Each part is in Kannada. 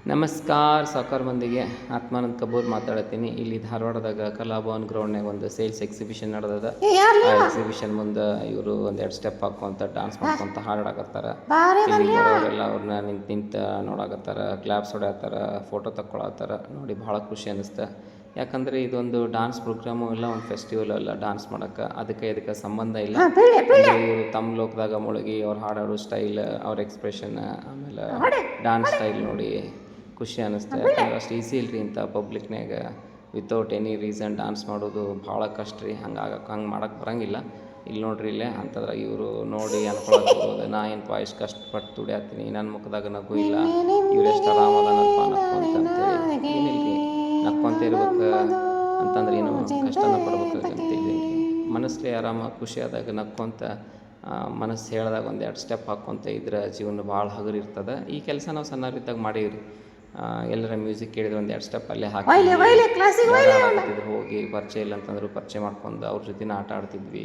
ನಮಸ್ಕಾರ ಸಾವ್ಕಾರ ಮಂದಿಗೆ. ಆತ್ಮಾನಂದ್ ಕಬೂರ್ ಮಾತಾಡತ್ತೀನಿ. ಇಲ್ಲಿ ಧಾರವಾಡದಾಗ ಕಲಾಭವನ್ ಗ್ರೌಂಡ್ನಾಗ ಒಂದು ಸೇಲ್ಸ್ ಎಕ್ಸಿಬಿಷನ್ ನಡೆದದ. ಆ ಎಕ್ಸಿಬಿಷನ್ ಮುಂದೆ ಇವರು ಒಂದೆರಡು ಸ್ಟೆಪ್ ಹಾಕ್ಕೊಂತ ಡ್ಯಾನ್ಸ್ ಮಾಡ್ಕೊಂತ ಹಾಡಾಕತ್ತಾರ. ಇಲ್ಲಿ ಬರೋರೆಲ್ಲ ಅವ್ರನ್ನ ನಿಂತ ನೋಡಾಕತ್ತಾರ, ಕ್ಲಾಪ್ಸ್ ಹೊಡ್ಯಾತಾರ, ಫೋಟೋ ತಕ್ಕೊಳತ್ತಾರ. ನೋಡಿ ಭಾಳ ಖುಷಿ ಅನ್ನಿಸ್ತ. ಯಾಕಂದರೆ ಇದೊಂದು ಡಾನ್ಸ್ ಪ್ರೋಗ್ರಾಮು ಇಲ್ಲ, ಒಂದು ಫೆಸ್ಟಿವಲ್ ಅಲ್ಲ ಡಾನ್ಸ್ ಮಾಡೋಕ್ಕೆ. ಅದಕ್ಕೆ ಸಂಬಂಧ ಇಲ್ಲ. ಇವರು ತಮ್ಮ ಲೋಕದಾಗ ಮುಳುಗಿ ಅವ್ರು ಹಾಡಾಡೋ ಸ್ಟೈಲ್, ಅವ್ರ ಎಕ್ಸ್ಪ್ರೆಷನ್, ಆಮೇಲೆ ಡಾನ್ಸ್ ಸ್ಟೈಲ್ ನೋಡಿ ಖುಷಿ ಅನ್ನಿಸ್ತು. ಯಾಕಂದ್ರೆ ಅಷ್ಟು ಈಸಿ ಇಲ್ರಿ ಇಂಥ ಪಬ್ಲಿಕ್ನಾಗ ವಿತೌಟ್ ಎನಿ ರೀಸನ್ ಡಾನ್ಸ್ ಮಾಡೋದು ಭಾಳ ಕಷ್ಟ ರೀ. ಹಂಗೆ ಮಾಡೋಕ್ಕೆ ಬರೋಂಗಿಲ್ಲ. ಇಲ್ಲಿ ನೋಡ್ರಿ ಇಲ್ಲೇ ಅಂತಂದ್ರೆ ಇವರು ನೋಡಿ ಅನ್ಕೊಳಕ್ಕೆ ನಾ ಏನಪ್ಪ ಇಷ್ಟು ಕಷ್ಟಪಟ್ಟು ದುಡಿಯಾತೀನಿ, ನನ್ನ ಮುಖದಾಗ ನಗು ಇಲ್ಲ, ಇವ್ರು ಎಷ್ಟು ಆರಾಮದನಪ್ಪ ನಕ್ಕೊಂತಂತೇಳಿ. ಏನಿಲ್ರಿ, ನಕ್ಕೊಂತ ಇರ್ಬೇಕು ಅಂತಂದ್ರೆ ಏನು ಕಷ್ಟನ ಪಡ್ಬೇಕಾಗಂತಿಲ್ಲ. ಮನಸ್ಸಲ್ಲಿ ಆರಾಮ ಖುಷಿ ಆದಾಗ ನಕ್ಕೊಂತ ಮನಸ್ಸು ಹೇಳ್ದಾಗ ಒಂದೆರಡು ಸ್ಟೆಪ್ ಹಾಕ್ಕೊಂತ ಇದ್ರೆ ಜೀವನ ಭಾಳ ಹಗುರಿರ್ತದೆ. ಈ ಕೆಲಸ ನಾವು ಸಣ್ಣವರಿದ್ದಾಗ ಮಾಡೀವ್ರಿ. ಎಲ್ಲರ ಮ್ಯೂಸಿಕ್ ಕೇಳಿದ್ರೆ ಒಂದೆರಡು ಸ್ಟೆಪ್ ಅಲ್ಲೇ ಹಾಕಿ ಹೋಗಿ ಪರಿಚಯ ಇಲ್ಲ ಅಂತಂದ್ರು ಪರಿಚಯ ಮಾಡ್ಕೊಂಡು ಅವ್ರ ಜೊತೆನ ಆಟ ಆಡ್ತಿದ್ವಿ.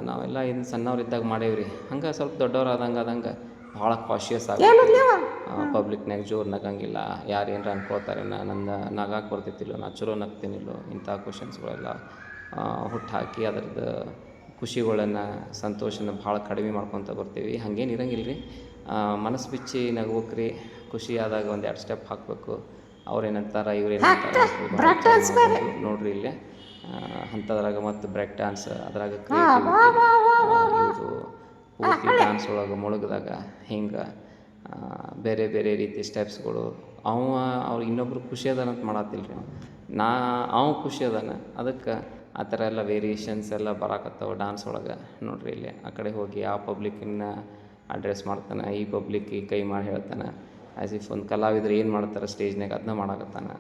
ನಾವೆಲ್ಲ ಇನ್ನು ಸಣ್ಣವ್ರಿದ್ದಾಗ ಮಾಡೇವ್ರಿ. ಹಂಗೆ ಸ್ವಲ್ಪ ದೊಡ್ಡವ್ರಾದಂಗೆ ಭಾಳ ಕಾಶಿಯಸ್ ಆಗಿ ಪಬ್ಲಿಕ್ನಾಗ ಜೋರು ನಗಂಗಿಲ್ಲ. ಯಾರು ಏನಾರ ಅನ್ಕೊಳ್ತಾರೆ, ನನ್ನ ನಗಾಕ್ಕೆ ಬರ್ತೈತಿಲ್ಲೋ, ನಾ ಚಲೋ ನಗ್ತೀನಿಲ್ಲೋ, ಇಂಥ ಕ್ವಶನ್ಸ್ಗಳೆಲ್ಲ ಹುಟ್ಟು ಹಾಕಿ ಅದರದ್ದು ಖುಷಿಗಳನ್ನು ಸಂತೋಷನ ಭಾಳ ಕಡಿಮೆ ಮಾಡ್ಕೊತ ಬರ್ತೀವಿ. ಹಂಗೇನು ಇರಂಗಿಲ್ಲ ರೀ. ಮನಸ್ಸು ಬಿಚ್ಚಿ ನಗ್ಬೇಕ್ರಿ. ಖುಷಿ ಆದಾಗ ಒಂದೆರಡು ಸ್ಟೆಪ್ ಹಾಕಬೇಕು. ಅವ್ರೇನಂತಾರೆ ಇವ್ರೇನಂತಾರೆ ನೋಡ್ರಿ ಇಲ್ಲೇ ಅಂಥದ್ರಾಗ ಮತ್ತು ಬ್ರೇಕ್ ಡ್ಯಾನ್ಸ್, ಅದ್ರಾಗ ಇವರು ಪೂರ್ತಿ ಡ್ಯಾನ್ಸ್ ಒಳಗೆ ಮುಳುಗಿದಾಗ ಹಿಂಗೆ ಬೇರೆ ಬೇರೆ ರೀತಿ ಸ್ಟೆಪ್ಸ್ಗಳು. ಅವ್ರು ಇನ್ನೊಬ್ರು ಖುಷಿ ಅದಾನಂತ ಮಾಡತ್ತಿಲ್ಲ ರೀ. ಅವ ಖುಷಿ ಅದಾನ, ಅದಕ್ಕೆ ಆ ಥರ ಎಲ್ಲ ವೇರಿಯೇಷನ್ಸ್ ಎಲ್ಲ ಬರಾಕತ್ತಾವ ಡ್ಯಾನ್ಸ್ ಒಳಗೆ. ನೋಡ್ರಿ ಇಲ್ಲಿ ಆ ಕಡೆ ಹೋಗಿ ಆ ಪಬ್ಲಿಕ್ಕನ್ನ ಅಡ್ರೆಸ್ ಮಾಡ್ತಾನೆ, ಈ ಪಬ್ಲಿಕ್ಕಿಗೆ ಕೈ ಮಾಡಿ ಹೇಳ್ತಾನೆ. ಆ್ಯಸ್ ಇಫ್ ಒಂದು ಕಲಾವಿದ್ರು ಏನು ಮಾಡ್ತಾರೆ ಸ್ಟೇಜ್ನಾಗ ಅದನ್ನ ಮಾಡಾಕತ್ತಾನೆ.